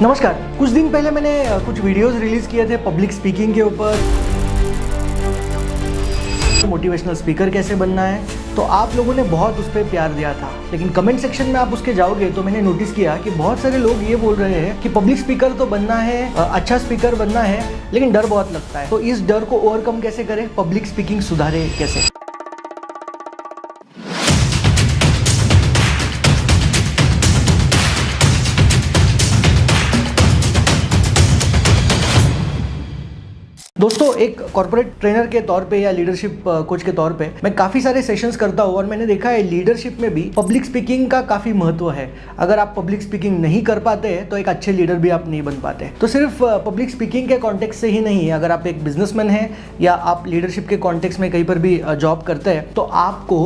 नमस्कार। कुछ दिन पहले मैंने कुछ वीडियोस रिलीज़ किए थे पब्लिक स्पीकिंग के ऊपर, मोटिवेशनल स्पीकर कैसे बनना है। तो आप लोगों ने बहुत उस पर प्यार दिया था, लेकिन कमेंट सेक्शन में आप उसके जाओगे तो मैंने नोटिस किया कि बहुत सारे लोग ये बोल रहे हैं कि पब्लिक स्पीकर तो बनना है, अच्छा स्पीकर बनना है, लेकिन डर बहुत लगता है। तो इस डर को ओवरकम कैसे करें, पब्लिक स्पीकिंग सुधारे कैसे। दोस्तों, एक कॉर्पोरेट ट्रेनर के तौर पे या लीडरशिप कोच के तौर पे मैं काफ़ी सारे सेशंस करता हूँ और मैंने देखा है लीडरशिप में भी पब्लिक स्पीकिंग का काफ़ी महत्व है। अगर आप पब्लिक स्पीकिंग नहीं कर पाते तो एक अच्छे लीडर भी आप नहीं बन पाते। तो सिर्फ पब्लिक स्पीकिंग के कॉन्टेक्स्ट से ही नहीं, अगर आप एक बिजनेसमैन हैं या आप लीडरशिप के कॉन्टेक्स्ट में कहीं पर भी जॉब करते हैं तो आपको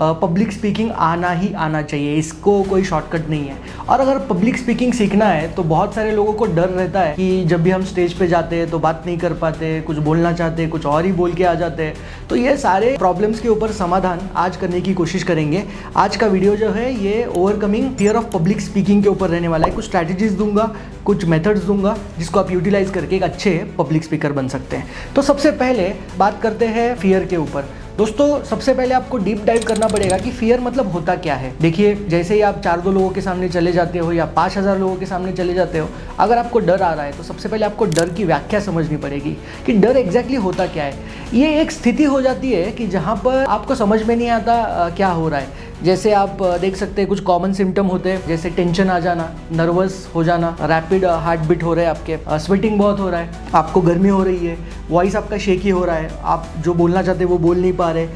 पब्लिक स्पीकिंग आना ही आना चाहिए। इसको कोई शॉर्टकट नहीं है। और अगर पब्लिक स्पीकिंग सीखना है तो बहुत सारे लोगों को डर रहता है कि जब भी हम स्टेज पे जाते हैं तो बात नहीं कर पाते, कुछ बोलना चाहते हैं कुछ और ही बोल के आ जाते हैं। तो ये सारे प्रॉब्लम्स के ऊपर समाधान आज करने की कोशिश करेंगे। आज का वीडियो जो है ये overcoming fear of public speaking के ऊपर रहने वाला है। कुछ स्ट्रैटेजीज दूंगा, कुछ मेथड्स दूंगा जिसको आप यूटिलाइज करके एक अच्छे पब्लिक स्पीकर बन सकते हैं। तो सबसे पहले बात करते हैं फियर के ऊपर। दोस्तों, सबसे पहले आपको डीप डाइव करना पड़ेगा कि फियर मतलब होता क्या है। देखिए, जैसे ही आप 4-2 लोगों के सामने चले जाते हो या 5000 लोगों के सामने चले जाते हो, अगर आपको डर आ रहा है तो सबसे पहले आपको डर की व्याख्या समझनी पड़ेगी कि डर एग्जैक्टली होता क्या है। ये एक स्थिति हो जाती है कि जहाँ पर आपको समझ में नहीं आता क्या हो रहा है। जैसे आप देख सकते हैं कुछ कॉमन सिम्टम होते हैं, जैसे टेंशन आ जाना, नर्वस हो जाना, रैपिड हार्ट बीट हो रहे हैं आपके, स्वेटिंग बहुत हो रहा है, आपको गर्मी हो रही है, वॉइस आपका शेकी हो रहा है, आप जो बोलना चाहते हैं वो बोल नहीं पा रहे,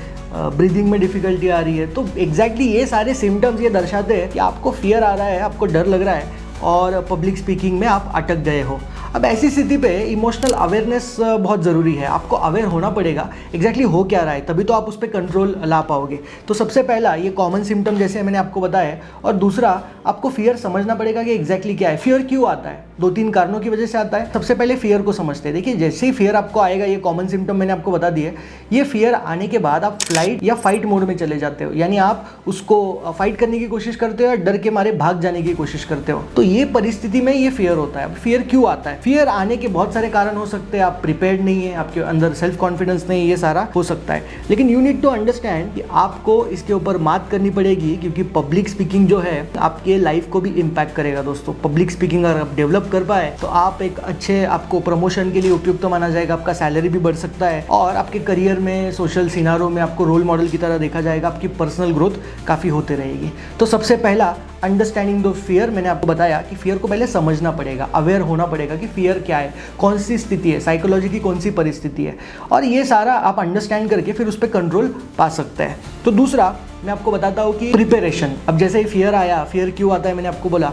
ब्रीदिंग में डिफिकल्टी आ रही है। तो एग्जैक्टली ये सारे सिम्टम्स ये दर्शाते हैं कि आपको फियर आ रहा है, आपको डर लग रहा है और पब्लिक स्पीकिंग में आप अटक गए हो। अब ऐसी स्थिति पे इमोशनल अवेयरनेस बहुत ज़रूरी है। आपको अवेयर होना पड़ेगा एग्जैक्टली हो क्या रहा है, तभी तो आप उस पर कंट्रोल ला पाओगे। तो सबसे पहला ये कॉमन सिम्टम जैसे मैंने आपको बताया, और दूसरा आपको फियर समझना पड़ेगा कि एग्जैक्टली क्या है। फियर क्यों आता है? 2-3 कारणों की वजह से आता है। सबसे पहले फियर को समझते हैं। देखिए, जैसे ही फियर आपको आएगा, ये कॉमन सिम्टम मैंने आपको बता दिए, ये फियर आने के बाद आप फ्लाइट या फाइट मोड में चले जाते हो, यानी आप उसको फाइट करने की कोशिश करते हो या डर के मारे भाग जाने की कोशिश करते हो। तो ये परिस्थिति में ये फियर होता है। अब फियर क्यों आता है? फियर आने के बहुत सारे कारण हो सकते हैं। आप प्रिपेयर्ड नहीं है, आपके अंदर सेल्फ कॉन्फिडेंस नहीं, ये सारा हो सकता है। लेकिन यू नीड टू अंडरस्टैंड कि आपको इसके ऊपर मात करनी पड़ेगी, क्योंकि पब्लिक स्पीकिंग जो है आपके लाइफ को भी इम्पैक्ट करेगा। दोस्तों, पब्लिक स्पीकिंग अगर आप डेवलप कर पाए तो आप एक अच्छे, आपको प्रमोशन के लिए उपयुक्त माना जाएगा, आपका सैलरी भी बढ़ सकता है और आपके करियर में, सोशल सिनारों में आपको रोल मॉडल की तरह देखा जाएगा। आपकी पर्सनल ग्रोथ काफ़ी होते रहेगी। तो सबसे पहला अंडरस्टैंडिंग द फियर, मैंने आपको बताया कि फियर को पहले समझना पड़ेगा, अवेयर होना पड़ेगा कि फियर क्या है, कौन सी स्थिति है, साइकोलॉजी की कौन सी परिस्थिति है, और ये सारा आप अंडरस्टैंड करके फिर उस पर कंट्रोल पा सकते हैं। तो दूसरा मैं आपको बताता हूँ कि प्रिपरेशन। अब जैसे ही फियर आया, फियर क्यों आता है मैंने आपको बोला,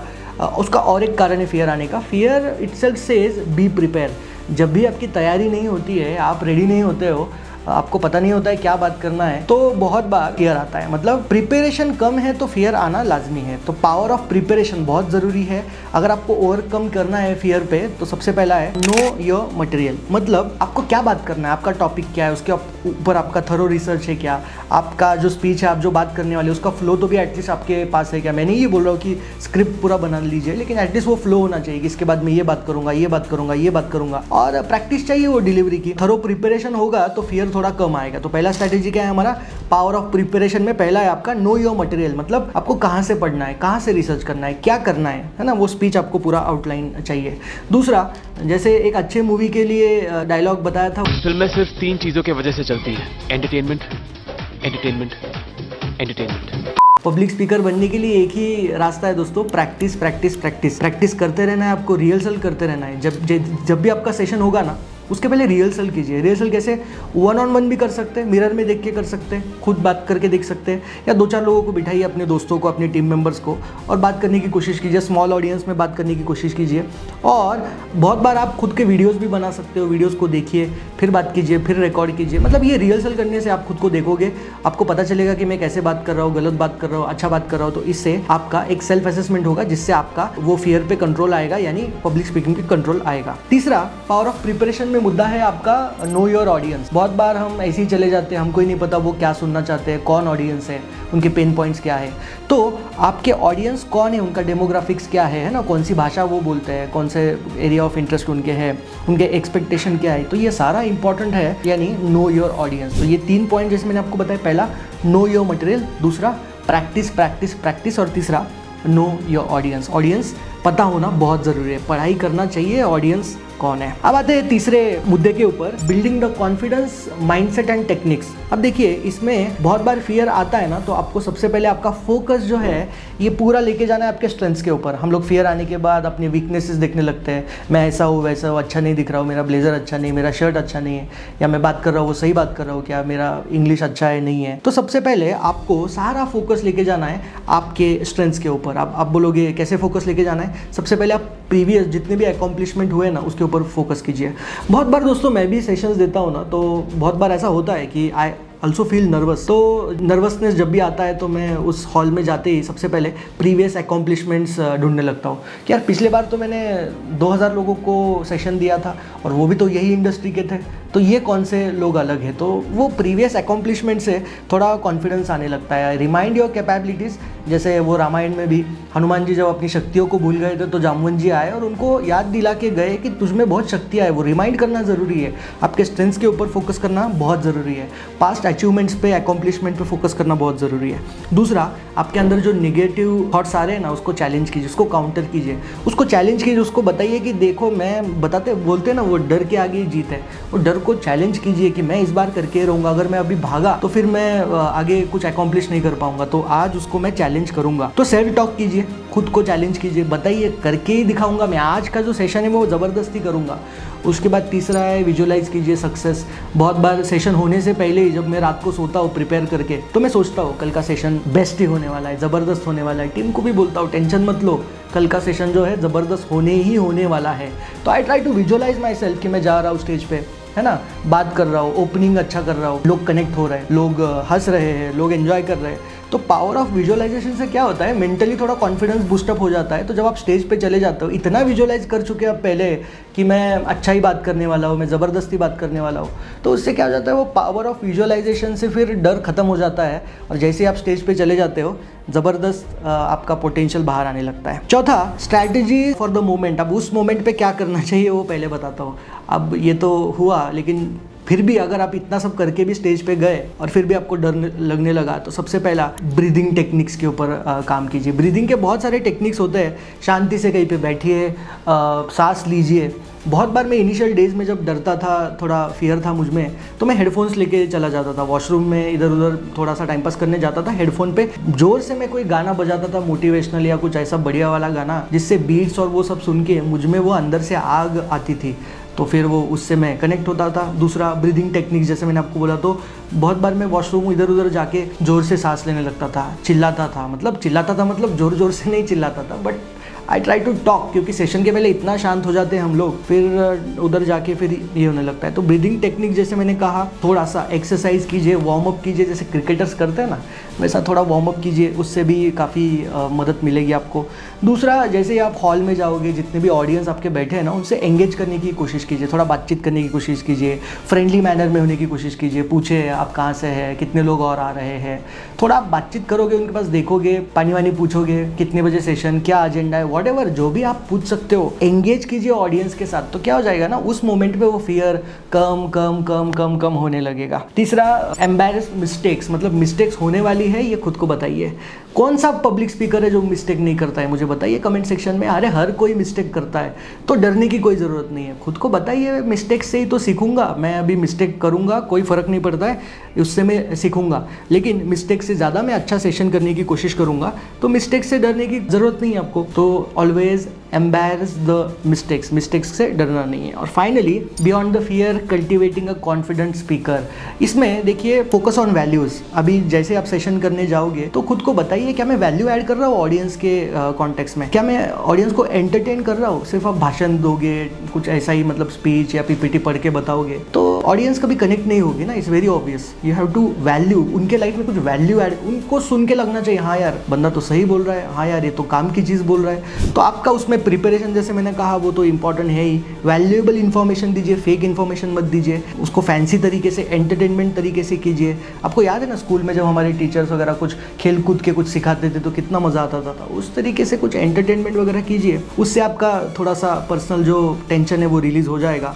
उसका और एक कारण है फियर आने का। Fear itself says be prepare. जब भी आपकी तैयारी नहीं होती है, आप रेडी नहीं होते हो, आपको पता नहीं होता है क्या बात करना है, तो बहुत बार फियर आता है। मतलब प्रिपरेशन कम है तो फियर आना लाजमी है। तो पावर ऑफ प्रिपरेशन बहुत ज़रूरी है। अगर आपको ओवरकम करना है फियर पे तो सबसे पहला है नो योर मटेरियल। मतलब आपको क्या बात करना है, आपका टॉपिक क्या है, उसके ऊपर आपका थरो रिसर्च है क्या, आपका जो स्पीच है, आप जो बात करने वाले उसका फ्लो तो भी एटलीस्ट आपके पास है क्या। मैं नहीं ये बोल रहा हूँ कि स्क्रिप्ट पूरा बना लीजिए, लेकिन एटलीस्ट वो फ्लो होना चाहिए कि इसके बाद मैं ये बात करूँगा, ये बात करूँगा, ये बात करूँगा, और प्रैक्टिस चाहिए वो डिलीवरी की। थरो प्रिपरेशन होगा तो फियर थोड़ा कम आएगा। तो पहला स्ट्रैटेजी क्या है हमारा, पावर ऑफ प्रिपरेशन में पहला है आपका नो योर मटेरियल। मतलब आपको कहाँ से पढ़ना है, कहाँ से रिसर्च करना है, क्या करना है ना, वो स्पीच आपको पूरा आउटलाइन चाहिए। दूसरा, जैसे एक अच्छे मूवी के लिए डायलॉग बताया था, फिल्में सिर्फ 3 चीजों की वजह से चलती है, entertainment, entertainment, entertainment. Public speaker बनने के लिए एक ही रास्ता है दोस्तों, प्रैक्टिस प्रैक्टिस प्रैक्टिस। प्रैक्टिस करते रहना है, आपको रिहर्सल करते रहना है। जब भी आपका सेशन होगा ना, उसके पहले रिहर्सल कीजिए। रिहर्सल कैसे? 1-on-1 भी कर सकते हैं, मिरर में देख के कर सकते हैं, खुद बात करके देख सकते हैं, या 2-4 लोगों को बिठाइए, अपने दोस्तों को, अपने टीम मेंबर्स को, और बात करने की कोशिश कीजिए। स्मॉल ऑडियंस में बात करने की कोशिश कीजिए। और बहुत बार आप खुद के वीडियोस भी बना सकते हो। वीडियोस को देखिए, फिर बात कीजिए, फिर रिकॉर्ड कीजिए। मतलब ये रिहर्सल करने से आप खुद को देखोगे, आपको पता चलेगा कि मैं कैसे बात कर रहा हूँ, गलत बात कर रहा हूँ, अच्छा बात कर रहा हूँ। तो इससे आपका एक सेल्फ असेसमेंट होगा, जिससे आपका वो फियर पे कंट्रोल आएगा, यानी पब्लिक स्पीकिंग पे कंट्रोल आएगा। तीसरा, पावर ऑफ प्रिपरेशन में मुद्दा है आपका नो योर ऑडियंस। बहुत बार हम ऐसे ही चले जाते हैं, हमको ही नहीं पता वो क्या सुनना चाहते हैं, कौन ऑडियंस है, उनके पेन पॉइंट्स क्या है। तो आपके ऑडियंस कौन है, उनका डेमोग्राफिक्स क्या है ना, कौन सी भाषा वो बोलते हैं, कौन से एरिया ऑफ इंटरेस्ट उनके हैं, उनके एक्सपेक्टेशन क्या है, तो ये सारा इंपॉर्टेंट है, यानी नो योर ऑडियंस। तो ये 3 पॉइंट जैसे मैंने आपको बताया, पहला नो योर मटेरियल, दूसरा प्रैक्टिस प्रैक्टिस प्रैक्टिस, और तीसरा नो योर ऑडियंस। ऑडियंस पता होना बहुत ज़रूरी है, पढ़ाई करना चाहिए ऑडियंस कौन है। अब आते हैं तीसरे मुद्दे के ऊपर, building the confidence, mindset and techniques. अब देखिए इसमें बहुत बार फियर आता है ना, तो आपको सबसे पहले आपका फोकस जो है ये पूरा लेके जाना है आपके स्ट्रेंथ्स के ऊपर। हम लोग फियर आने के बाद अपनी वीकनेसेस देखने लगते हैं, मैं ऐसा हूँ वैसा हूँ, अच्छा नहीं दिख रहा हूँ, मेरा ब्लेजर अच्छा नहीं, मेरा शर्ट अच्छा नहीं है, या मैं बात कर रहा हूँ वो सही बात कर रहा हूँ क्या, मेरा इंग्लिश अच्छा है नहीं है। तो सबसे पहले आपको सारा फोकस लेके जाना है आपके स्ट्रेंथ्स के ऊपर। आप बोलोगे कैसे फोकस लेके जाना है, सबसे पहले आप प्रीवियस जितने भी अकॉम्प्लिशमेंट हुए ना उसके ऊपर फोकस कीजिए। बहुत बार दोस्तों मैं भी सेशंस देता हूँ ना, तो बहुत बार ऐसा होता है कि आई ऑल्सो फील नर्वस। तो नर्वसनेस जब भी आता है तो मैं उस हॉल में जाते ही सबसे पहले प्रीवियस अकॉम्प्लिशमेंट्स ढूंढने लगता हूँ कि यार पिछले बार तो मैंने 2000 लोगों को सेशन दिया था और वो भी तो यही इंडस्ट्री के थे, तो ये कौन से लोग अलग हैं। तो वो प्रीवियस अकॉम्प्लिशमेंट से थोड़ा कॉन्फिडेंस आने लगता है। रिमाइंड योर कैपेबिलिटीज़, जैसे वो रामायण में भी हनुमान जी जब अपनी शक्तियों को भूल गए थे तो जामवन जी आए और उनको याद दिला के गए कि तुझमें बहुत शक्तियाँ है। वो रिमाइंड करना ज़रूरी है, आपके स्ट्रेंथ्स के ऊपर फोकस करना बहुत ज़रूरी है, पास्ट अचीवमेंट्स पे, अकॉम्प्लिशमेंट पे फोकस करना बहुत ज़रूरी है। दूसरा, आपके अंदर जो नेगेटिव थॉट्स आ रहे हैं ना उसको चैलेंज कीजिए, उसको काउंटर कीजिए, उसको चैलेंज कीजिए, उसको बताइए कि देखो मैं बोलते ना वो डर के आगे जीत है, वो डर को चैलेंज कीजिए कि मैं इस बार करके रहूँगा, अगर मैं अभी भागा तो फिर मैं आगे कुछ अकॉम्प्लिश नहीं कर पाऊंगा, तो आज उसको मैं चैलेंज करूँगा। तो सेल्फ टॉक कीजिए, खुद को चैलेंज कीजिए, बताइए करके ही दिखाऊंगा मैं, आज का जो सेशन है वो ज़बरदस्ती करूँगा। उसके बाद तीसरा है विजुअलाइज कीजिए सक्सेस। बहुत बार सेशन होने से पहले ही जब मैं रात को सोता हूँ प्रिपेयर करके, तो मैं सोचता हूँ कल का सेशन बेस्ट ही होने वाला है, ज़बरदस्त होने वाला है। टीम को भी बोलता हूँ टेंशन मत लो, कल का सेशन जो है ज़बरदस्त होने ही होने वाला है। तो I try to visualise myself कि मैं जा रहा हूँ स्टेज पे, है ना, बात कर रहा हूँ, ओपनिंग अच्छा कर रहा हूँ, लोग कनेक्ट हो रहे हैं, लोग हंस रहे हैं, लोग एंजॉय कर रहे हैं। तो पावर ऑफ विजुअलाइजेशन से क्या होता है, मेंटली थोड़ा कॉन्फिडेंस बूस्टअप हो जाता है। तो जब आप स्टेज पे चले जाते हो, इतना विजुअलाइज कर चुके हैं आप पहले कि मैं अच्छा ही बात करने वाला हूँ, मैं ज़बरदस्ती बात करने वाला हूँ, तो उससे क्या हो जाता है, वो पावर ऑफ विजुअलाइजेशन से फिर डर खत्म हो जाता है और जैसे ही आप स्टेज पे चले जाते हो ज़बरदस्त आपका पोटेंशियल बाहर आने लगता है। चौथा, स्ट्रैटेजी फॉर द मोमेंट। अब उस मोमेंट पे क्या करना चाहिए वो पहले बताता हूँ। अब ये तो हुआ, लेकिन फिर भी अगर आप इतना सब करके भी स्टेज पे गए और फिर भी आपको डर लगने लगा, तो सबसे पहला ब्रीदिंग टेक्निक्स के ऊपर काम कीजिए। ब्रीदिंग के बहुत सारे टेक्निक्स होते हैं, शांति से कहीं पे बैठिए, सांस लीजिए। बहुत बार मैं इनिशियल डेज में जब डरता था, थोड़ा फियर था मुझ में, तो मैं हेडफोन्स लेके चला जाता था वॉशरूम में, इधर उधर थोड़ा सा टाइम पास करने जाता था, हेडफोन पे जोर से मैं कोई गाना बजाता था, मोटिवेशनल या कुछ ऐसा बढ़िया वाला गाना, जिससे बीट्स और वो सब सुन के मुझ में वो अंदर से आग आती थी, तो फिर वो उससे मैं कनेक्ट होता था। दूसरा, ब्रीदिंग टेक्निक, जैसे मैंने आपको बोला, तो बहुत बार मैं वॉशरूम इधर उधर जाके ज़ोर से सांस लेने लगता था, चिल्लाता था, मतलब ज़ोर ज़ोर से नहीं चिल्लाता था, but I try to talk, क्योंकि सेशन के पहले इतना शांत हो जाते हैं हम लोग, फिर उधर जाके फिर ये होने लगता है। तो ब्रीदिंग टेक्निक जैसे मैंने कहा, थोड़ा सा एक्सरसाइज कीजिए, वार्म अप कीजिए, जैसे क्रिकेटर्स करते हैं ना वैसा थोड़ा वार्म अप कीजिए, उससे भी काफ़ी मदद मिलेगी आपको। दूसरा, जैसे ही आप हॉल में जाओगे, जितने भी ऑडियंस आपके बैठे हैं ना, उनसे एंगेज करने की कोशिश कीजिए, थोड़ा बातचीत करने की कोशिश कीजिए, फ्रेंडली मैनर में होने की कोशिश कीजिए, पूछे आप कहाँ से हैं, कितने लोग और आ रहे हैं, थोड़ा आप बातचीत करोगे, उनके पास देखोगे, पानी वानी पूछोगे, कितने बजे सेशन, क्या एजेंडा है, व्हाटएवर जो भी आप पूछ सकते हो, एंगेज कीजिए ऑडियंस के साथ। तो क्या हो जाएगा ना, उस मोमेंट पे वो फियर कम कम कम कम कम होने लगेगा। तीसरा, एम्बैरस मिस्टेक्स, मतलब मिस्टेक्स होने वाली है ये खुद को बताइए। कौन सा पब्लिक स्पीकर है जो मिस्टेक नहीं करता है, मुझे बताइए कमेंट सेक्शन में। अरे हर कोई मिस्टेक करता है, तो डरने की कोई ज़रूरत नहीं है, खुद को बताइए, मिस्टेक से ही तो सीखूंगा, मैं अभी मिस्टेक करूंगा, कोई फ़र्क नहीं पड़ता है, उससे मैं सीखूंगा, लेकिन मिस्टेक से ज़्यादा मैं अच्छा सेशन करने की कोशिश करूंगा, तो मिस्टेक से डरने की ज़रूरत नहीं है आपको। तो ऑलवेज एम्बैरस द मिस्टेक्स से डरना नहीं है। और finally, beyond the fear, cultivating a confident speaker. इसमें देखिए, फोकस ऑन वैल्यूज़। अभी जैसे आप सेशन करने जाओगे तो खुद को बताइए, क्या मैं वैल्यू ऐड कर रहा हूँ ऑडियंस के कॉन्टेक्स्ट में, क्या मैं ऑडियंस को एंटरटेन कर रहा हूँ। सिर्फ आप भाषण दोगे, कुछ ऐसा ही मतलब स्पीच या पीपीटी पढ़ के बताओगे, तो ऑडियंस कभी कनेक्ट नहीं होगी ना। It's very obvious, you have to value, उनके लाइफ में कुछ वैल्यू ऐड, उनको सुन के लगना चाहिए हाँ यार बंदा तो सही बोल रहा है, हाँ यार ये तो काम की चीज़ बोल रहा है, तो आपका उसमें प्रिपरेशन जैसे मैंने कहा वो तो इंपॉर्टेंट है ही, वैल्यूएबल इन्फॉर्मेशन दीजिए, फेक इन्फॉर्मेशन मत दीजिए, उसको फैंसी तरीके से एंटरटेनमेंट तरीके से कीजिए। आपको याद है ना स्कूल में जब हमारे टीचर्स वगैरह कुछ खेल कूद के कुछ सिखाते थे तो कितना मज़ा आता था, उस तरीके से कुछ एंटरटेनमेंट वगैरह कीजिए, उससे आपका थोड़ा सा पर्सनल जो टेंशन है वो रिलीज़ हो जाएगा।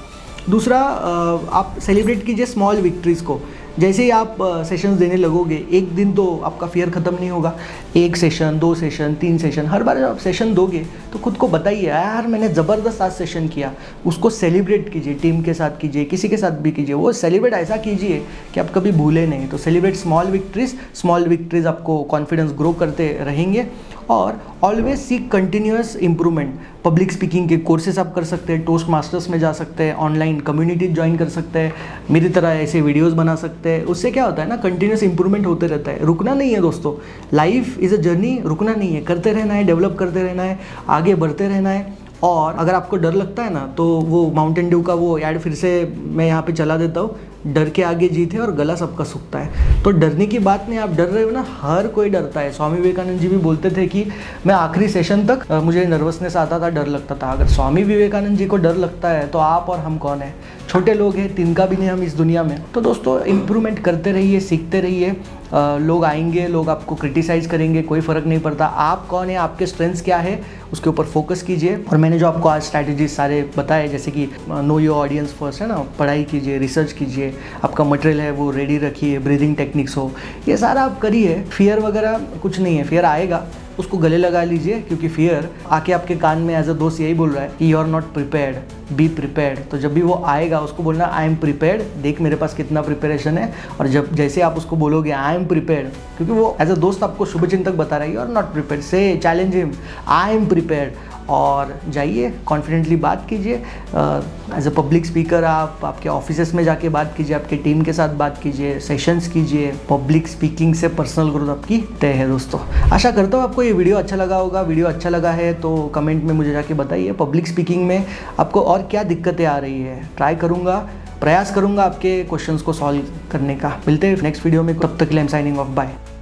दूसरा, आप सेलिब्रेट कीजिए स्मॉल विक्ट्रीज़ को। जैसे ही आप सेशंस देने लगोगे, एक दिन तो आपका फियर ख़त्म नहीं होगा। 1 सेशन, 2 सेशन, 3 सेशन, हर बार जब आप सेशन दोगे तो खुद को बताइए यार मैंने ज़बरदस्त आज सेशन किया। उसको सेलिब्रेट कीजिए, टीम के साथ कीजिए, किसी के साथ भी कीजिए। वो सेलिब्रेट ऐसा कीजिए कि आप कभी भूले नहीं। तो सेलिब्रेट स्मॉल विक्ट्रीज़ आपको कॉन्फिडेंस ग्रो करते रहेंगे। और always seek continuous improvement. Public speaking के कोर्सेज आप कर सकते हैं, टोस्ट मास्टर्स में जा सकते हैं, ऑनलाइन कम्युनिटी ज्वाइन कर सकते हैं, मेरी तरह ऐसे वीडियोस बना सकते हैं। उससे क्या होता है ना, कंटिन्यूअस इंप्रूवमेंट होते रहता है। रुकना नहीं है दोस्तों, लाइफ इज़ अ जर्नी, रुकना नहीं है, करते रहना है, डेवलप करते रहना है, आगे बढ़ते रहना है। और अगर आपको डर लगता है ना तो वो माउंटेन ड्यू का वो ऐड फिर से मैं यहाँ पे चला देता हूँ, डर के आगे जीत है और गला सबका सूखता है। तो डरने की बात नहीं, आप डर रहे हो ना, हर कोई डरता है। स्वामी विवेकानंद जी भी बोलते थे कि मैं आखिरी सेशन तक मुझे नर्वसनेस आता था, डर लगता था। अगर स्वामी विवेकानंद जी को डर लगता है तो आप और हम कौन है, छोटे लोग हैं, तिनका भी नहीं हम इस दुनिया में। तो दोस्तों इम्प्रूवमेंट करते रहिए, सीखते रहिए। लोग आएंगे, लोग आपको क्रिटिसाइज़ करेंगे, कोई फ़र्क नहीं पड़ता। आप कौन है, आपके स्ट्रेंथ्स क्या है, उसके ऊपर फोकस कीजिए। और मैंने जो आपको आज स्ट्रैटेजी सारे बताए, जैसे कि नो योर ऑडियंस फर्स्ट है ना, पढ़ाई कीजिए, रिसर्च कीजिए, आपका मटेरियल है वो रेडी रखिए, ब्रीदिंग टेक्निक्स हो, ये सारा आप करिए। फियर वगैरह कुछ नहीं है, फियर आएगा उसको गले लगा लीजिए, क्योंकि फियर आके आपके कान में एज अ दोस्त यही बोल रहा है कि you are not prepared, be prepared. तो जब भी वो आएगा उसको बोलना आई एम प्रिपेयर्ड, देख मेरे पास कितना प्रिपरेशन है। और जब जैसे आप उसको बोलोगे आई एम प्रिपेयर्ड, क्योंकि वो एज अ दोस्त आपको शुभचिंतक बता रहा है, यू आर नॉट प्रिपेयर्ड, से challenge him, I am prepared. और जाइए कॉन्फिडेंटली बात कीजिए। एज अ पब्लिक स्पीकर आप आपके ऑफिसेस में जाके बात कीजिए, आपके टीम के साथ बात कीजिए, सेशंस कीजिए। पब्लिक स्पीकिंग से पर्सनल ग्रोथ आपकी तय है दोस्तों। आशा करता हूँ आपको ये वीडियो अच्छा लगा होगा। वीडियो अच्छा लगा है तो कमेंट में मुझे जाके बताइए पब्लिक स्पीकिंग में आपको और क्या दिक्कतें आ रही है। ट्राई करूँगा, प्रयास करूँगा आपके क्वेश्चंस को सॉल्व करने का। मिलते हैं नेक्स्ट वीडियो में, तब तक के लिए I am signing off, bye.